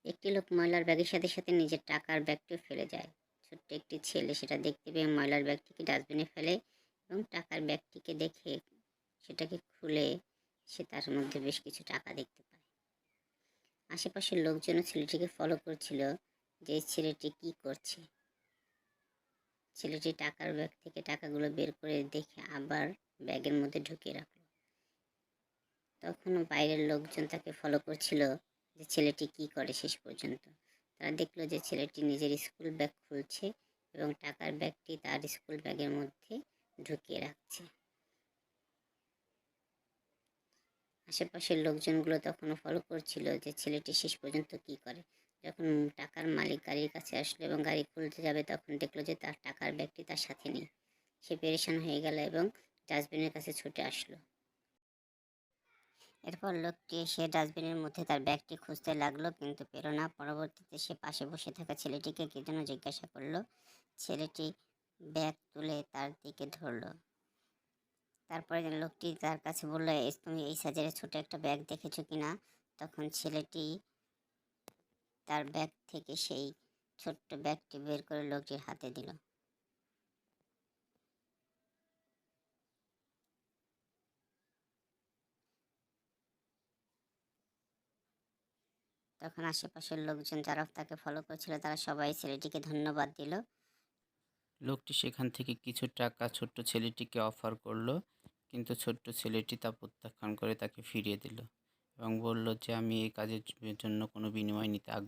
একটি লোক ময়লার ব্যাগের সাথে সাথে নিজের টাকার ব্যাগটিও ফেলে যায়। ছোট্ট একটি ছেলে সেটা দেখতে পেয়ে ময়লার ব্যাগটিকে ডাস্টবিনে ফেলে এবং টাকার ব্যাগটিকে দেখে সেটাকে খুলে সে তার মধ্যে বেশ কিছু টাকা দেখতে পায়। আশেপাশের লোকজনও ছেলেটিকে ফলো করছিল যে ছেলেটি কি করছে। ছেলেটি টাকার ব্যাগ থেকে টাকাগুলো বের করে দেখে আবার ব্যাগের মধ্যে ঢুকিয়ে রাখলো। তখনও বাইরের লোকজন তাকে ফলো করছিল যে ছেলেটি কি করে। শেষ পর্যন্ত তারা দেখলো যে ছেলেটি নিজের স্কুল ব্যাগ খুলছে এবং টাকার ব্যাগটি তার স্কুল ব্যাগের মধ্যে ঢুকিয়ে রাখছে। আশেপাশের লোকজনগুলো তখনও ফলো করছিল যে ছেলেটি শেষ পর্যন্ত কি করে। যখন টাকার মালিক গাড়ির কাছে আসলো এবং গাড়ি খুলতে যাবে তখন দেখলো যে তার টাকার ব্যাগটি তার সাথে নেই। সে পেরেশান হয়ে গেল এবং ডাস্টবিনের কাছে ছুটে আসলো। এরপর লোকটি এসে ডাস্টবিনের মধ্যে তার ব্যাগটি খুঁজতে লাগলো, কিন্তু পেল না। পরবর্তীতে সে পাশে বসে থাকা ছেলেটিকে কি যেন জিজ্ঞাসা করলো। ছেলেটি ব্যাগ তুলে তার দিকে ধরলো। তারপরে লোকটি তার কাছে বললো, তুমি এই সাইজের ছোট একটা ব্যাগ দেখেছো কিনা? তখন ছেলেটি তার ব্যাগ থেকে সেই ছোট্ট ব্যাগটি বের করে লোকটির হাতে দিল। তখন আশেপাশের লোকজন যারা তাকে ফলো করছিল তারা সবাই ছেলেটিকে ধন্যবাদ দিল। লোকটি সেখান থেকে কিছু টাকা ছোট্ট ছেলেটিকে অফার করলো, কিন্তু ছোট্ট ছেলেটি তা প্রত্যাখ্যান করে তাকে ফিরিয়ে দিল এবং বলল যে আমি এই কাজের জন্য কোনো বিনিময় নিতে আগ্রহী